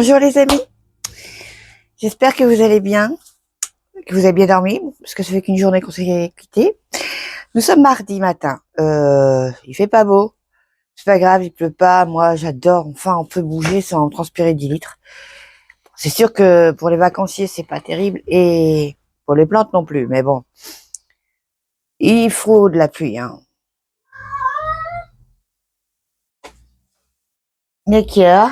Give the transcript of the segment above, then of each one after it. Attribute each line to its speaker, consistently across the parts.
Speaker 1: Bonjour les amis, j'espère que vous allez bien, que vous avez bien dormi, parce que ça fait qu'une journée qu'on s'est quitté. Nous sommes mardi matin, il fait pas beau, c'est pas grave, il pleut pas, moi j'adore, enfin on peut bouger sans transpirer 10 litres. C'est sûr que pour les vacanciers c'est pas terrible, et pour les plantes non plus, mais bon, il faut de la pluie, hein. D'accord.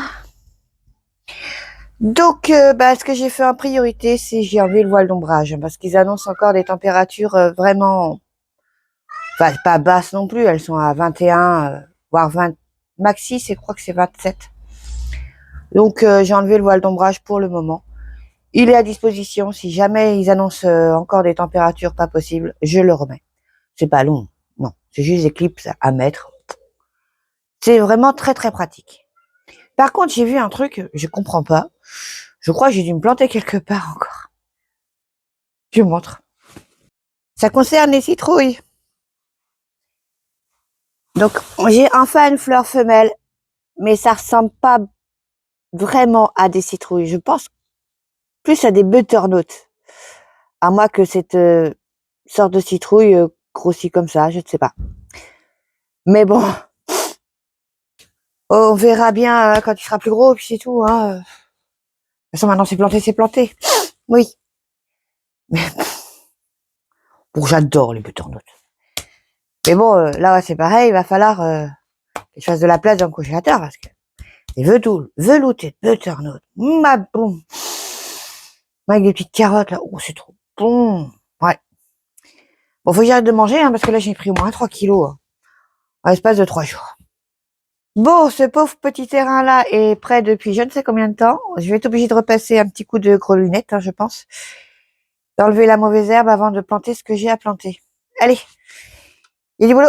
Speaker 1: Donc, ce que j'ai fait en priorité, c'est j'ai enlevé le voile d'ombrage, parce qu'ils annoncent encore des températures vraiment, enfin, pas basses non plus, elles sont à 21, voire 20, maxi, je crois que c'est 27. Donc, j'ai enlevé le voile d'ombrage pour le moment. Il est à disposition, si jamais ils annoncent encore des températures pas possibles, je le remets. C'est pas long, non, c'est juste des clips à mettre. C'est vraiment très très pratique. Par contre, j'ai vu un truc, je comprends pas. Je crois que j'ai dû me planter quelque part encore. Je vous montre. Ça concerne les citrouilles. Donc, j'ai enfin une fleur femelle, mais ça ressemble pas vraiment à des citrouilles. Je pense plus à des butternuts. À moins que cette sorte de citrouille grossit comme ça, je ne sais pas. Mais bon, on verra bien quand il sera plus gros, puis c'est tout. Hein. De toute façon, maintenant, c'est planté, c'est planté. Oui. Mais bon, j'adore les butternuts. Mais bon, là, c'est pareil, il va falloir que je fasse de la place dans le congélateur, parce que les veloutés de butternut, ma boum. Avec des petites carottes, là. Oh, c'est trop bon. Ouais. Bon, faut que j'arrête de manger, hein, parce que là, j'ai pris au moins 3 kilos, hein, en l'espace de 3 jours. Bon, ce pauvre petit terrain-là est prêt depuis je ne sais combien de temps. Je vais être obligée de repasser un petit coup de grelinette, hein, je pense. D'enlever la mauvaise herbe avant de planter ce que j'ai à planter. Allez, il y a du boulot.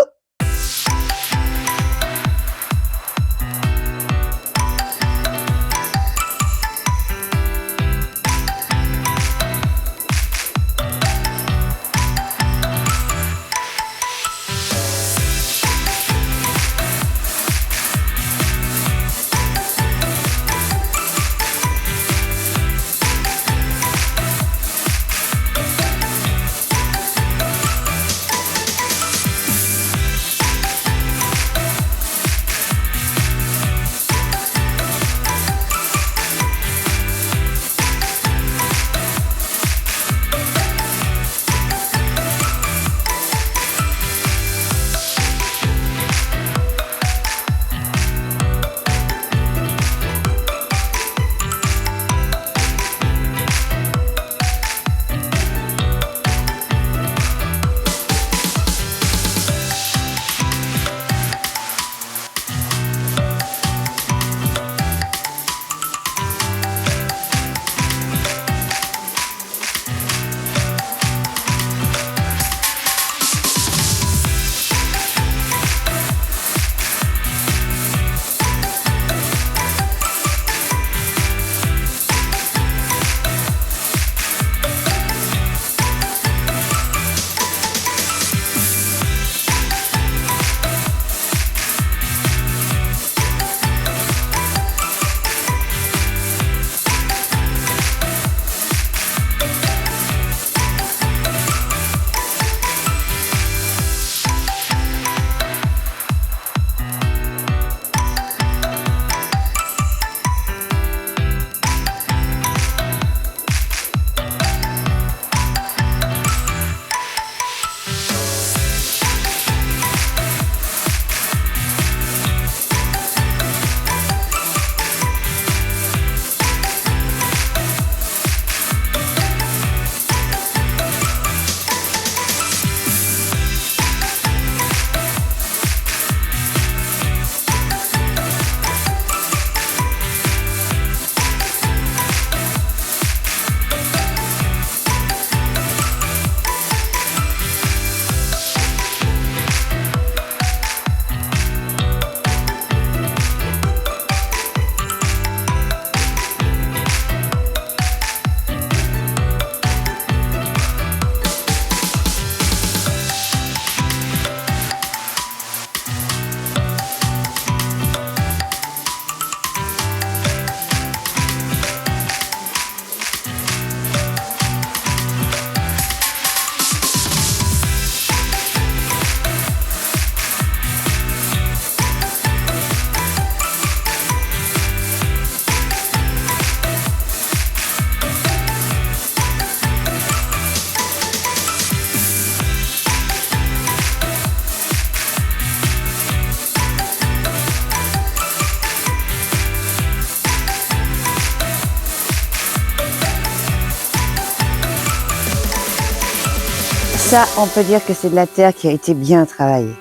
Speaker 1: Ça, on peut dire que c'est de la terre qui a été bien travaillée.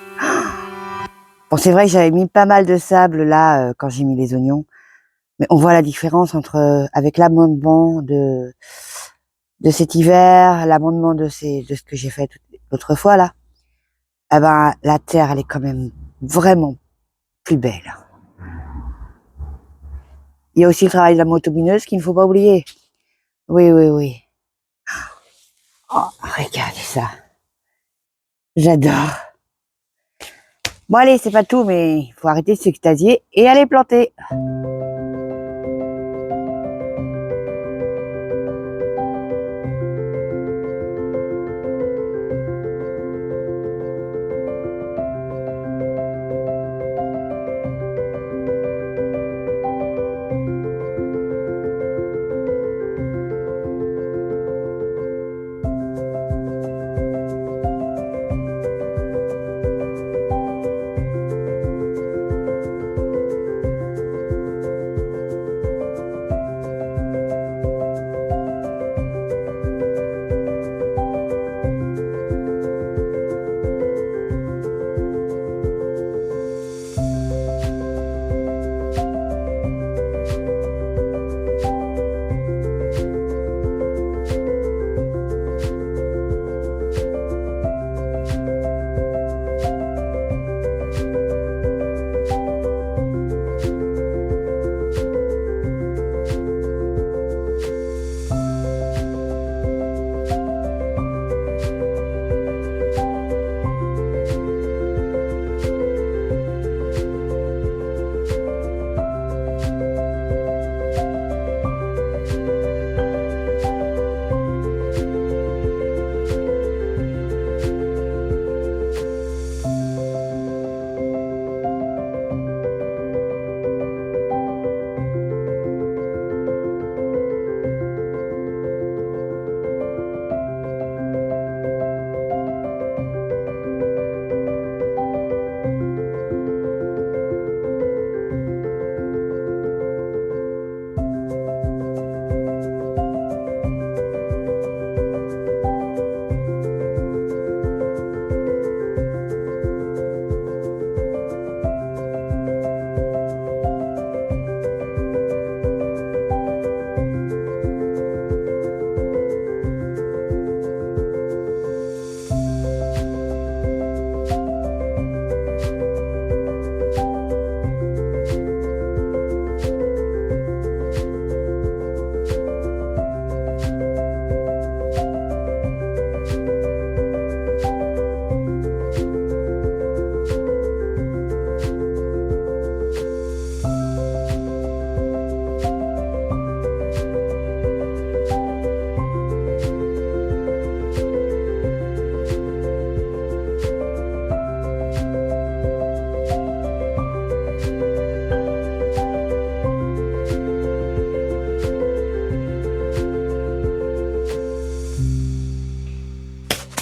Speaker 1: Bon, c'est vrai que j'avais mis pas mal de sable là quand j'ai mis les oignons, mais on voit la différence entre avec l'amendement de cet hiver, l'amendement de ce que j'ai fait l'autre fois là. Eh ben, la terre, elle est quand même vraiment plus belle. Il y a aussi le travail de la motobineuse qu'il ne faut pas oublier. Oui, oui, oui. Oh, regardez ça. J'adore. Bon allez, c'est pas tout, mais il faut arrêter de s'extasier et aller planter.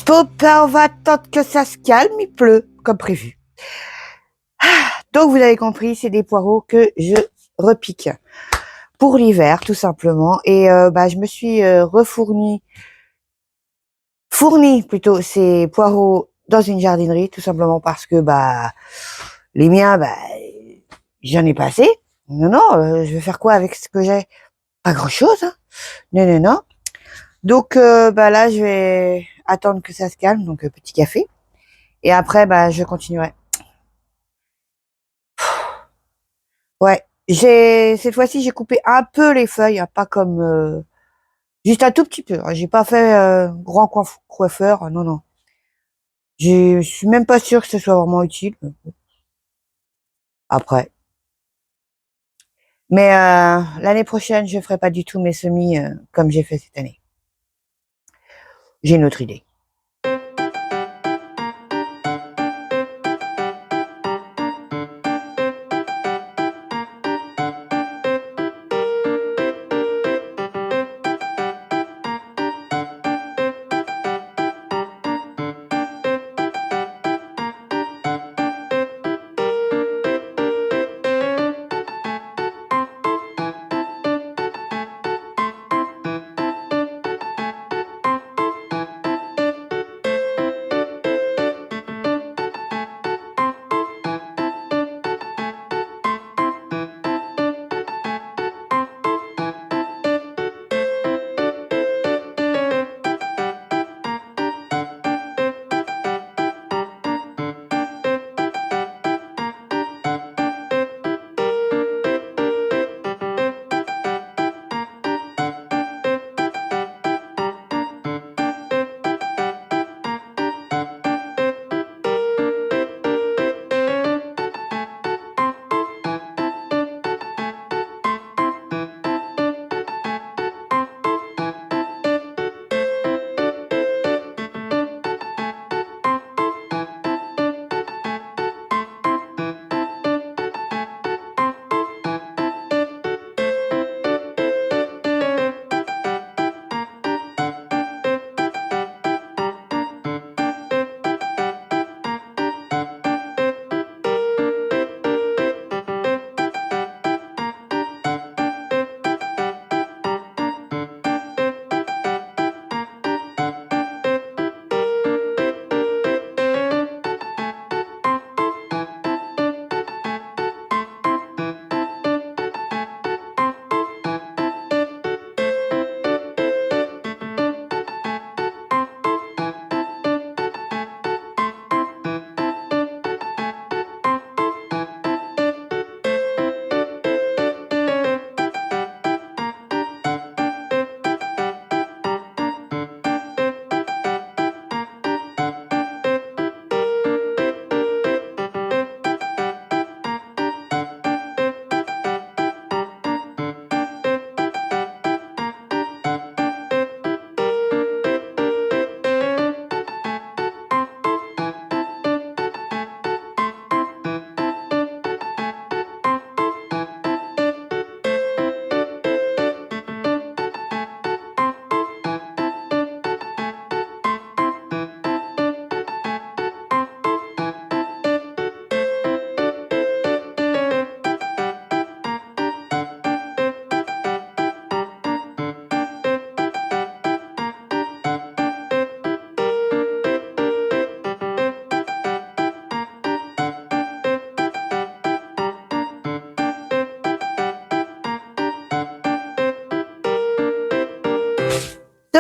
Speaker 1: Bon, ben, on va attendre que ça se calme, il pleut, comme prévu. Donc, vous avez compris, c'est des poireaux que je repique pour l'hiver, tout simplement. Et bah, je me suis fourni plutôt ces poireaux dans une jardinerie, tout simplement parce que bah les miens, bah j'en ai pas assez. Non, non, je vais faire quoi avec ce que j'ai? Pas grand-chose. Hein. Non, non, non. Donc bah là, je vais attendre que ça se calme, donc petit café. Et après, bah je continuerai. Ouais, cette fois-ci, j'ai coupé un peu les feuilles, hein, pas comme juste un tout petit peu. Hein. J'ai pas fait grand coiffeur, non, non. Je suis même pas sûre que ce soit vraiment utile. Après. Mais l'année prochaine, je ferai pas du tout mes semis comme j'ai fait cette année. J'ai une autre idée.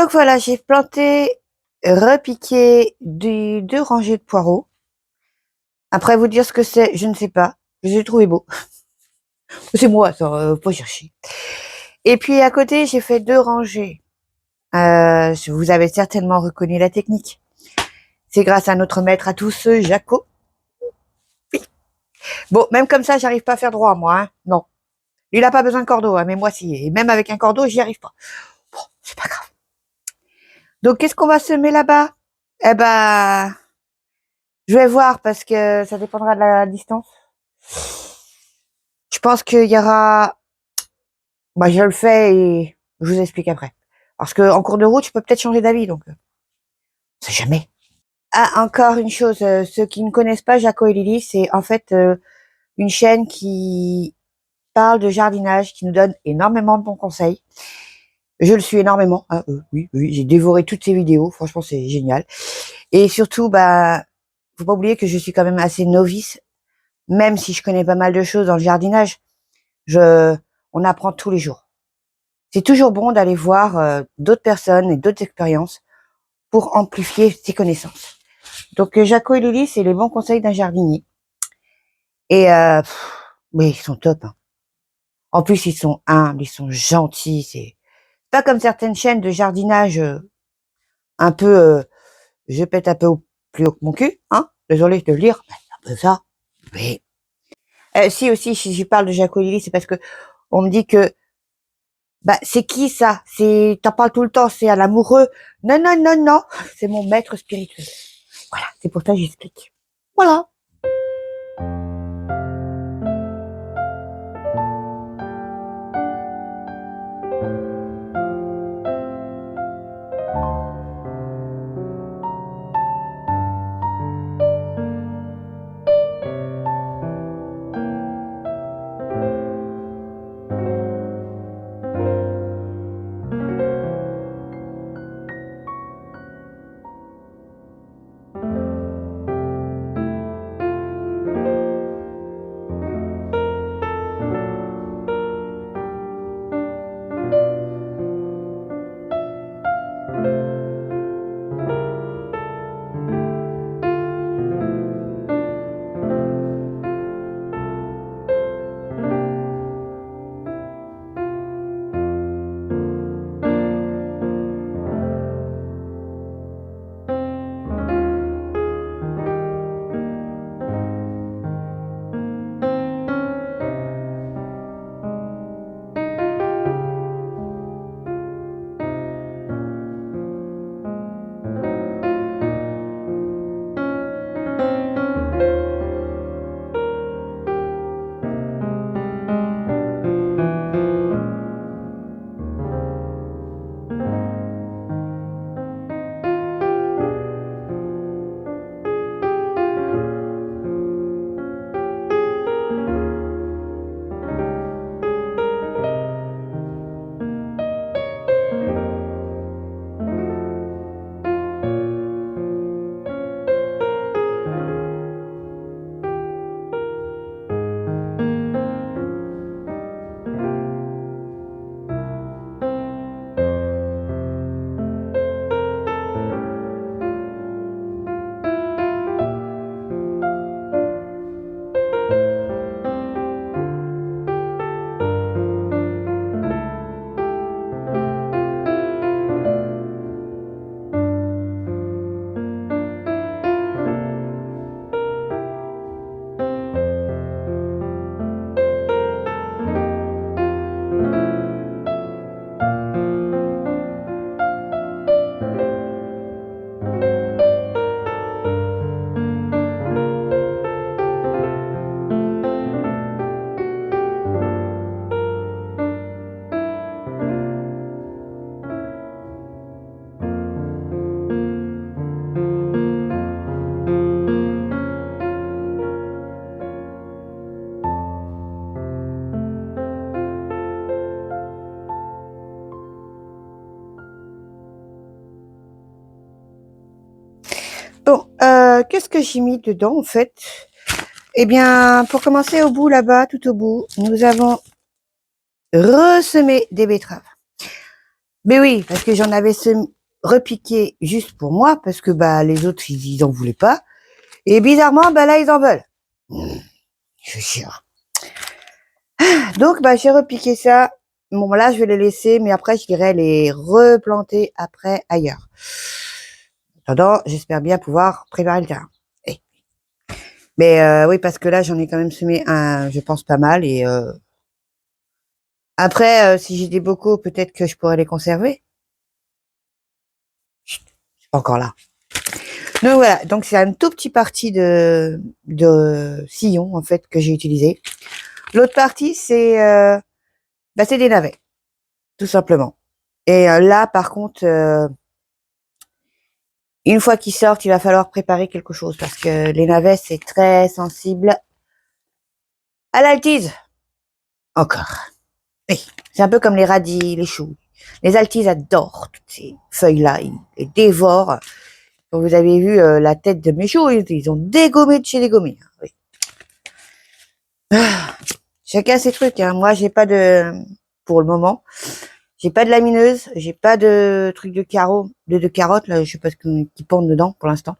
Speaker 1: Donc voilà, j'ai planté, repiqué 2 rangées de poireaux. Après vous dire ce que c'est, je ne sais pas. Je les ai trouvés beaux. C'est moi, ça, pas chercher. Et puis à côté, j'ai fait 2 rangées. Vous avez certainement reconnu la technique. C'est grâce à notre maître à tous, Jaco. Oui. Bon, même comme ça, j'arrive pas à faire droit, moi. Hein. Non. Lui, il a pas besoin de cordeau, hein, mais moi, si. Et même avec un cordeau, j'y arrive pas. Bon, c'est pas grave. Donc, qu'est-ce qu'on va semer là-bas? Eh ben, je vais voir parce que ça dépendra de la distance. Je pense qu'il y aura... Bah, je le fais et je vous explique après. Parce que en cours de route, je peux peut-être changer d'avis, donc... on sait jamais. Ah, encore une chose, ceux qui ne connaissent pas Jaco et Lily, c'est en fait une chaîne qui parle de jardinage, qui nous donne énormément de bons conseils. Je le suis énormément. Hein, oui, j'ai dévoré toutes ses vidéos. Franchement, c'est génial. Et surtout, bah, faut pas oublier que je suis quand même assez novice, même si je connais pas mal de choses dans le jardinage. On apprend tous les jours. C'est toujours bon d'aller voir d'autres personnes et d'autres expériences pour amplifier ses connaissances. Donc, Jaco et Lily, c'est les bons conseils d'un jardinier. Et oui, ils sont top. Hein. En plus, ils sont humbles, ils sont gentils. C'est pas comme certaines chaînes de jardinage un peu, je pète un peu plus haut que mon cul. Hein. Désolé de le dire, c'est un peu ça. Oui. Si aussi, si je parle de Jaco et Lily, c'est parce que on me dit que bah c'est qui ça? T'en parles tout le temps, c'est un amoureux. Non, non, non, non, c'est mon maître spirituel. Voilà, c'est pour ça que j'explique. Voilà. Bon, qu'est-ce que j'ai mis dedans en fait? Eh bien, pour commencer au bout là-bas, tout au bout, nous avons ressemé des betteraves. Mais oui, parce que j'en avais repiqué juste pour moi, parce que bah les autres ils en voulaient pas. Et bizarrement, bah là ils en veulent. Je jure. Donc bah j'ai repiqué ça. Bon là je vais les laisser, mais après je dirais les replanter après ailleurs. En attendant, j'espère bien pouvoir préparer le terrain. Eh. Mais oui, parce que là j'en ai quand même semé un, je pense pas mal. Et après, si j'ai des bocaux, peut-être que je pourrais les conserver. C'est pas encore là. Donc voilà, donc c'est un tout petit parti de sillon en fait que j'ai utilisé. L'autre partie c'est des navets, tout simplement. Et là par contre, une fois qu'ils sortent, il va falloir préparer quelque chose parce que les navets c'est très sensible à l'altise. Encore. Oui, c'est un peu comme les radis, les choux. Les altises adorent toutes ces feuilles-là, ils les dévorent. Quand vous avez vu la tête de mes choux, ils ont dégommé de chez dégommé. Oui. Chacun ses trucs, hein. Moi, j'ai pas pour le moment, j'ai pas de lamineuse, j'ai pas de truc de carreau, de carottes, là, je sais pas ce qui pendent dedans, pour l'instant.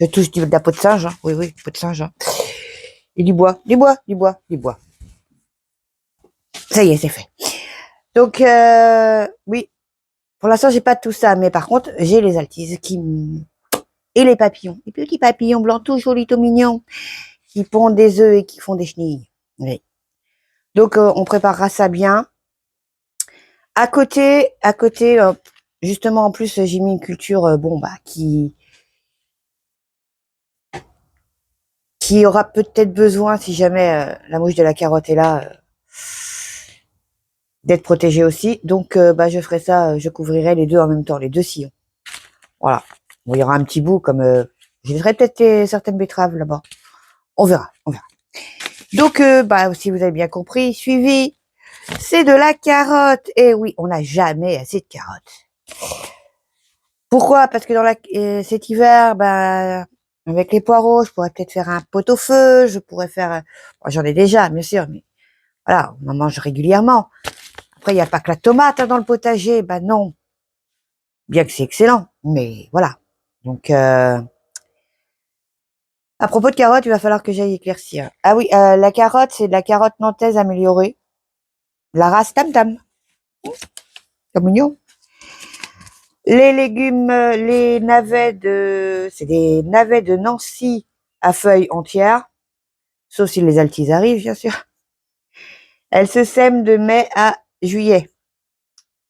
Speaker 1: Je touche de la peau de singe, hein. Oui, oui, peau de singe, hein. Et du bois, du bois, du bois, du bois. Ça y est, c'est fait. Donc, oui, pour l'instant, j'ai pas tout ça, mais par contre, j'ai les altises et les papillons. Les petits papillons blancs, tout jolis, tout mignons, qui pondent des œufs et qui font des chenilles. Oui. Donc, on préparera ça bien. À côté, justement, en plus, j'ai mis une culture, bon, bah, qui aura peut-être besoin, si jamais la mouche de la carotte est là, d'être protégée aussi. Donc, bah, je ferai ça, je couvrirai les deux en même temps, les deux sillons. Voilà. Bon, il y aura un petit bout comme, je laisserai peut-être certaines betteraves là-bas. On verra, on verra. Donc, bah, si vous avez bien compris, suivi, c'est de la carotte. Et oui, on n'a jamais assez de carottes. Pourquoi? Parce que cet hiver, bah, avec les poireaux, je pourrais peut-être faire un pot-au-feu, je pourrais faire, j'en ai déjà, bien sûr, mais voilà, on en mange régulièrement. Après, il n'y a pas que la tomate hein, dans le potager, bah non, bien que c'est excellent, mais voilà. Donc, à propos de carottes, il va falloir que j'aille éclaircir. Ah oui, la carotte, c'est de la carotte nantaise améliorée, la race Tam Tam, comme mignon. Les légumes, c'est des navets de Nancy à feuilles entières, sauf si les altises arrivent, bien sûr. Elles se sèment de mai à juillet.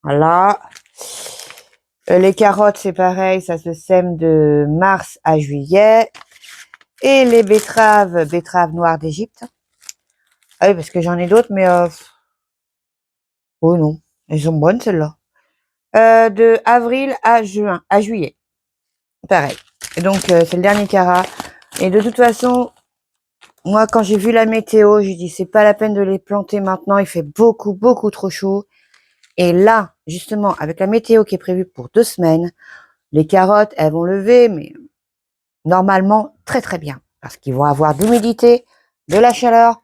Speaker 1: Voilà. Les carottes, c'est pareil, ça se sème de mars à juillet. Et les betteraves noires d'Égypte. Ah oui, parce que j'en ai d'autres, mais oh non, elles sont bonnes celles-là. De avril à juillet. Pareil. Et donc, c'est le dernier carat. Et de toute façon, moi, quand j'ai vu la météo, j'ai dit, c'est pas la peine de les planter maintenant. Il fait beaucoup, beaucoup trop chaud. Et là, justement, avec la météo qui est prévue pour 2 semaines, les carottes, elles vont lever, mais normalement, très, très bien. Parce qu'ils vont avoir de l'humidité, de la chaleur,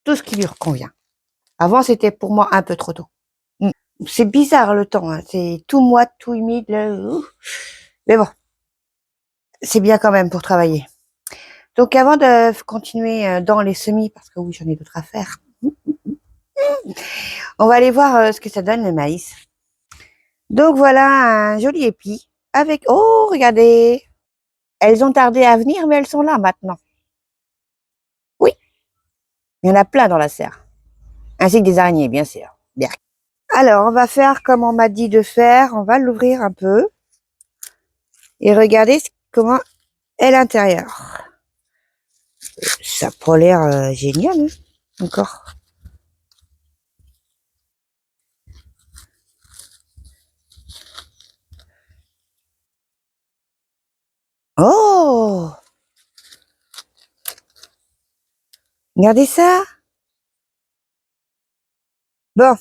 Speaker 1: tout ce qui leur convient. Avant, c'était pour moi un peu trop tôt. C'est bizarre le temps, hein. C'est tout moite, tout humide. Là. Mais bon, c'est bien quand même pour travailler. Donc avant de continuer dans les semis, parce que oui, j'en ai d'autres à faire, on va aller voir ce que ça donne le maïs. Donc voilà un joli épi avec... Oh, regardez! Elles ont tardé à venir, mais elles sont là maintenant. Oui, il y en a plein dans la serre. Ainsi que des araignées, bien sûr. Bien. Alors, on va faire comme on m'a dit de faire. On va l'ouvrir un peu. Et regardez comment est l'intérieur. Ça a pas l'air génial, hein, encore. Oh! Regardez ça! Bon.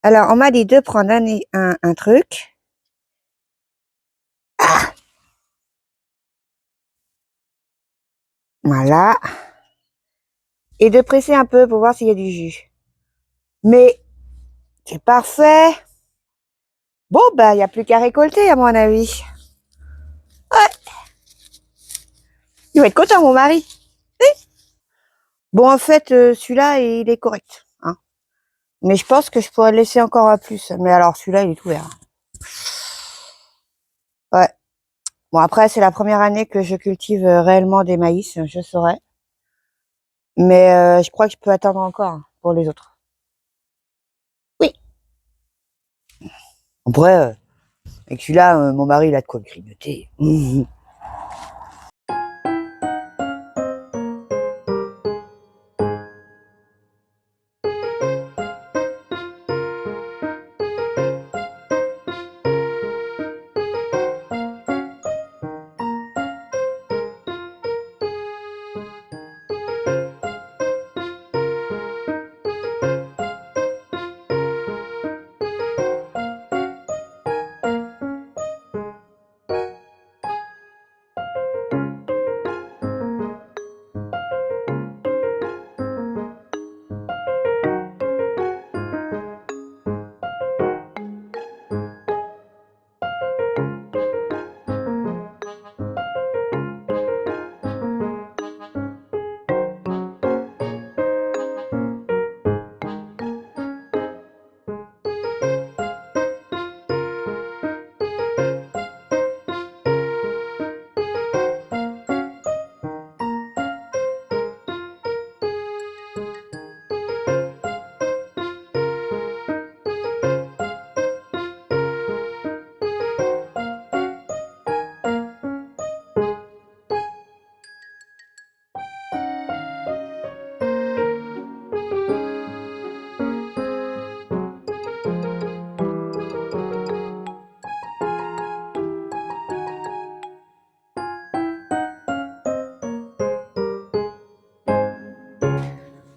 Speaker 1: Alors, on m'a dit de prendre un truc. Ah! Voilà. Et de presser un peu pour voir s'il y a du jus. Mais c'est parfait. Bon, bah, il n'y a plus qu'à récolter, à mon avis. Ouais, il va être content, mon mari. Bon, en fait, celui-là, il est correct. Hein. Mais je pense que je pourrais le laisser encore un plus. Mais alors, celui-là, il est tout vert. Ouais. Bon, après, c'est la première année que je cultive réellement des maïs, je saurais. Mais je crois que je peux attendre encore pour les autres. Oui. On pourrait, avec celui-là, mon mari, il a de quoi me grignoter.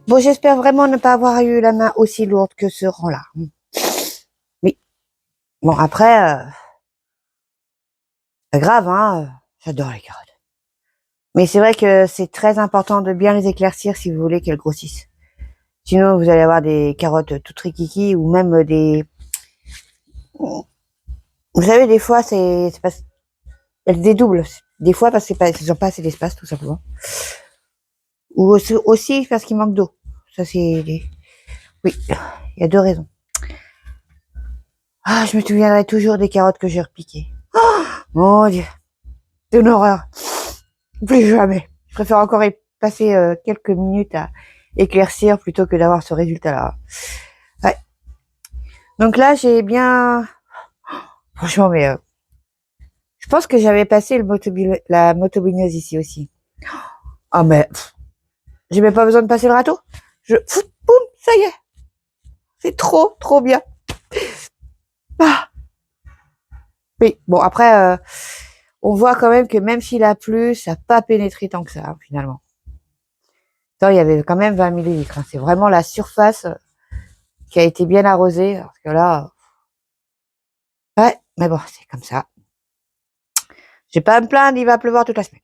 Speaker 1: Bon, j'espère vraiment ne pas avoir eu la main aussi lourde que ce rang-là. Oui. Bon, après, pas grave, hein. J'adore les carottes. Mais c'est vrai que c'est très important de bien les éclaircir si vous voulez qu'elles grossissent. Sinon, vous allez avoir des carottes toutes rikiki ou même des... Vous savez, des fois, c'est pas... elles dédoublent. Des fois, parce que ils n'ont pas assez d'espace, tout simplement. Ou aussi parce qu'il manque d'eau. Ça, c'est... Oui, il y a deux raisons. Ah, je me souviendrai toujours des carottes que j'ai repiquées. Oh, mon Dieu, c'est une horreur. Plus jamais. Je préfère encore y passer quelques minutes à éclaircir plutôt que d'avoir ce résultat-là. Ouais. Donc là, j'ai bien... Franchement, mais je pense que j'avais passé la motobineuse ici aussi. Ah, mais j'ai même pas besoin de passer le râteau. Boum, ça y est. C'est trop, trop bien. Ah. Oui, bon, après, on voit quand même que même s'il a plu, ça n'a pas pénétré tant que ça, hein, finalement. Attends, il y avait quand même 20 millilitres. Hein. C'est vraiment la surface qui a été bien arrosée. Parce que là, ouais, mais bon, c'est comme ça. J'ai pas à me plaindre, il va pleuvoir toute la semaine.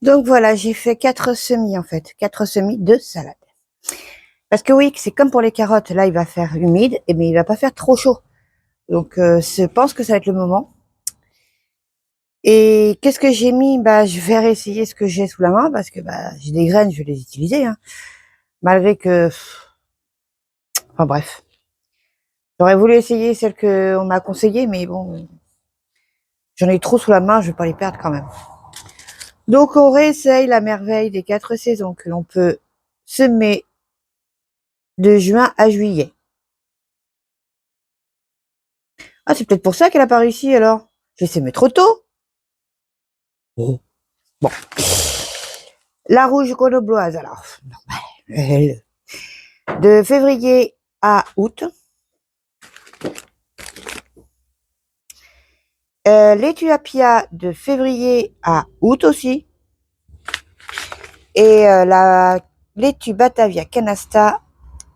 Speaker 1: Donc voilà, j'ai fait 4 semis en fait, 4 semis de salade. Parce que oui, c'est comme pour les carottes, là il va faire humide, mais il va pas faire trop chaud. Donc je pense que ça va être le moment. Et qu'est-ce que j'ai mis? Bah je vais réessayer ce que j'ai sous la main parce que bah j'ai des graines, je vais les utiliser. Hein. Malgré que, enfin bref, j'aurais voulu essayer celles que on m'a conseillées, mais bon, j'en ai trop sous la main, je vais pas les perdre quand même. Donc on réessaye la merveille des 4 saisons que l'on peut semer de juin à juillet. Ah, c'est peut-être pour ça qu'elle a pas réussi alors. J'ai semé trop tôt. Oh. Bon. La rouge grenobloise alors. Normal. De février à août. L'Éthiopia de février à août aussi. Et la laitue Batavia Canasta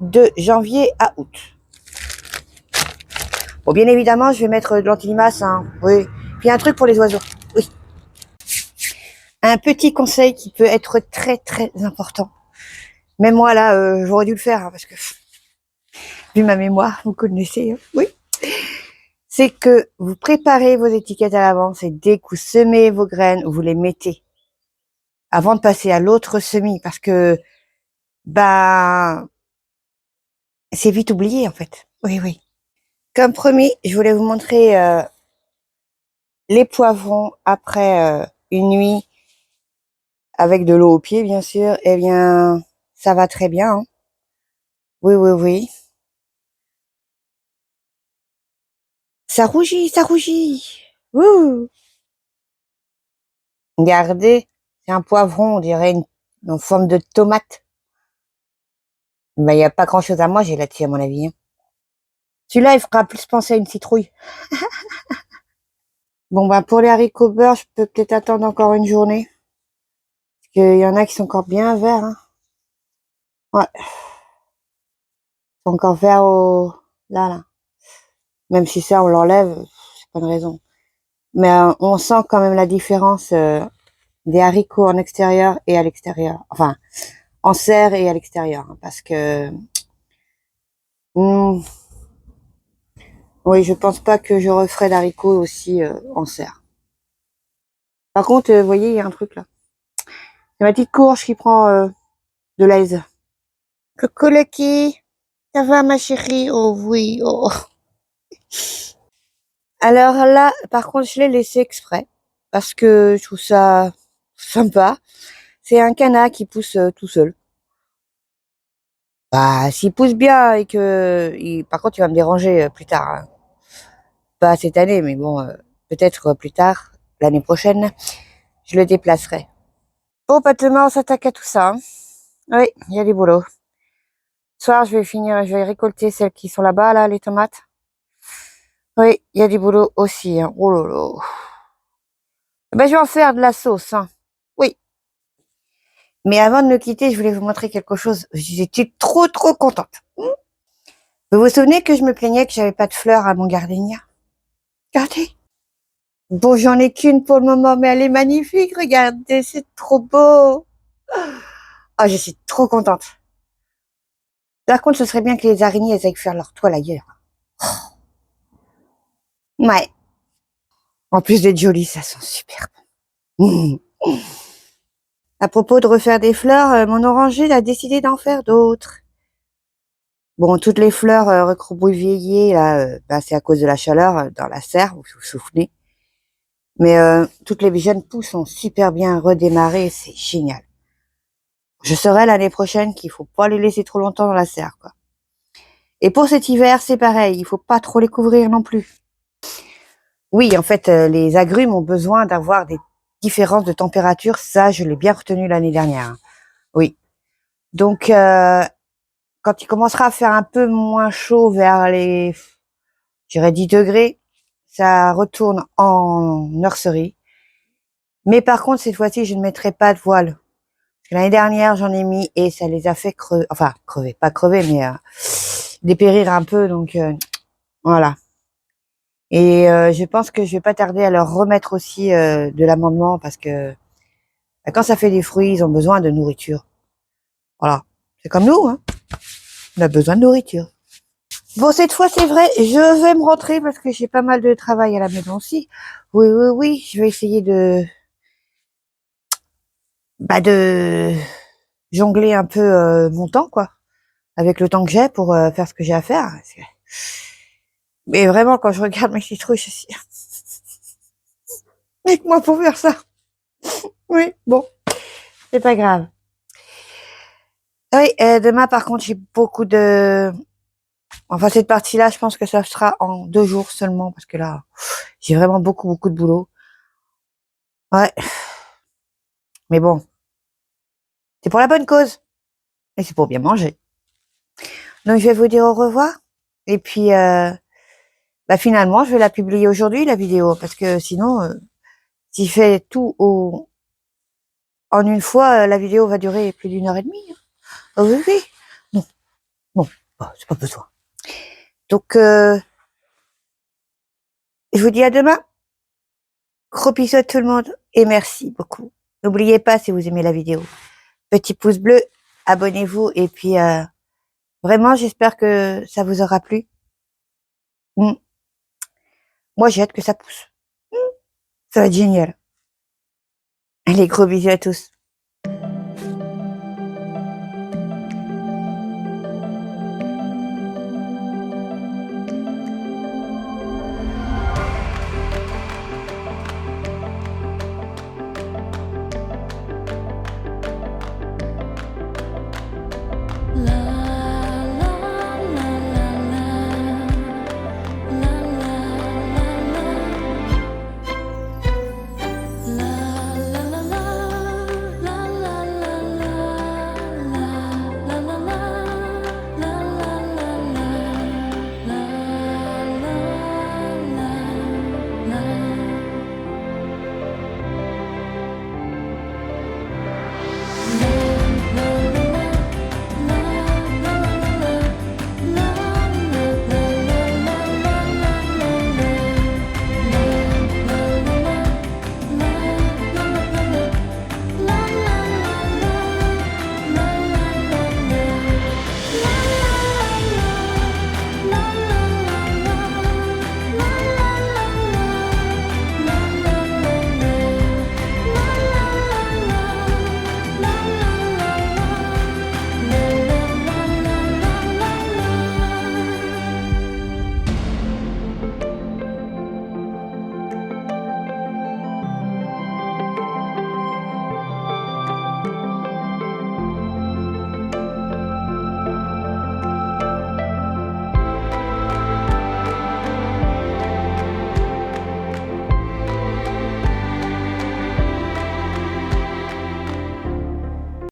Speaker 1: de janvier à août. Bon, bien évidemment, je vais mettre de l'antilimace, hein. Oui. Puis un truc pour les oiseaux. Oui. Un petit conseil qui peut être très très important. Même moi là, j'aurais dû le faire hein, parce que vu ma mémoire, vous connaissez. Hein. Oui. C'est que vous préparez vos étiquettes à l'avance et dès que vous semez vos graines, vous les mettez avant de passer à l'autre semis parce que bah c'est vite oublié en fait. Oui, oui. Comme promis, je voulais vous montrer les poivrons après une nuit avec de l'eau au pied, bien sûr. Eh bien, ça va très bien. Hein. Oui, oui, oui. Ça rougit, ça rougit. Ouh. Regardez, c'est un poivron, on dirait une forme de tomate. Mais il n'y a pas grand-chose à manger là-dessus, à mon avis. Hein. Celui-là, il fera plus penser à une citrouille. Bon, bah, pour les haricots beurre, je peux peut-être attendre encore une journée. Parce qu'il y en a qui sont encore bien verts. Hein. Ouais, ils sont encore verts au... Là, là. Même si ça, on l'enlève, c'est pas une raison. Mais on sent quand même la différence des haricots en extérieur et à l'extérieur. Enfin, en serre et à l'extérieur. Hein, parce que... hmm, oui, je pense pas que je referai d'haricots aussi en serre. Par contre, vous voyez, il y a un truc là. C'est ma petite courge qui prend de l'aise. Coucou Lucky, ça va ma chérie? Oh oui, oh. Alors là, par contre, je l'ai laissé exprès parce que je trouve ça sympa. C'est un canard qui pousse tout seul. Bah, s'il pousse bien et que, par contre, il va me déranger plus tard. Hein. Pas cette année, mais bon, peut-être plus tard, l'année prochaine, je le déplacerai. Bon, pas demain, on s'attaque à tout ça. Hein. Oui, il y a du boulot. Ce soir, je vais récolter celles qui sont là-bas, là, les tomates. Oui, il y a du boulot aussi. Hein. Oh là là. Ben, je vais en faire de la sauce. Hein. Oui. Mais avant de me quitter, je voulais vous montrer quelque chose. J'étais trop, trop contente. Vous vous souvenez que je me plaignais que j'avais pas de fleurs à mon gardénia? Regardez. Bon, j'en ai qu'une pour le moment, mais elle est magnifique. Regardez, c'est trop beau. Ah, je suis trop contente. Par contre, ce serait bien que les araignées elles aillent faire leur toile ailleurs. Ouais. En plus d'être jolies, ça sent super bon. À propos de refaire des fleurs, mon oranger a décidé d'en faire d'autres. Bon, toutes les fleurs recroquevillées, là, bah, c'est à cause de la chaleur dans la serre, vous vous souvenez. Mais toutes les jeunes pousses ont super bien redémarré, c'est génial. Je saurai l'année prochaine qu'il faut pas les laisser trop longtemps dans la serre, quoi. Et pour cet hiver, c'est pareil, il faut pas trop les couvrir non plus. Oui, en fait, les agrumes ont besoin d'avoir des différences de température, ça, je l'ai bien retenu l'année dernière. Hein. Oui. Donc, quand il commencera à faire un peu moins chaud vers les, je dirais 10 degrés, ça retourne en nurserie. Mais par contre, cette fois-ci, je ne mettrai pas de voile. Parce que l'année dernière, j'en ai mis et ça les a fait crever. Enfin, crever, pas crever, mais dépérir un peu. Donc, voilà. Et je pense que je vais pas tarder à leur remettre aussi de l'amendement parce que Et quand ça fait des fruits, ils ont besoin de nourriture. Voilà. C'est comme nous, hein. On a besoin de nourriture. Bon, cette fois, c'est vrai, je vais me rentrer parce que j'ai pas mal de travail à la maison aussi. Oui, oui, oui, je vais essayer de jongler un peu mon temps, quoi, avec le temps que j'ai pour faire ce que j'ai à faire. Mais vraiment, quand je regarde mes citrouilles, je suis avec moi pour faire ça. Oui, bon, c'est pas grave. Oui, demain, par contre, j'ai beaucoup de... Enfin, cette partie-là, je pense que ça sera en 2 jours seulement, parce que là, j'ai vraiment beaucoup, beaucoup de boulot. Ouais, mais bon, c'est pour la bonne cause. Et c'est pour bien manger. Donc, je vais vous dire au revoir. Et puis, finalement, je vais la publier aujourd'hui, la vidéo, parce que sinon, si je fais tout en une fois, la vidéo va durer plus d'1 heure et demie. Hein. Oh, oui, oui. Non, non, c'est pas besoin. Donc, je vous dis à demain. Gros bisous à tout le monde et merci beaucoup. N'oubliez pas, si vous aimez la vidéo, petit pouce bleu, abonnez-vous et puis vraiment, j'espère que ça vous aura plu. Moi, j'ai hâte que ça pousse. Ça va être génial. Allez, gros bisous à tous.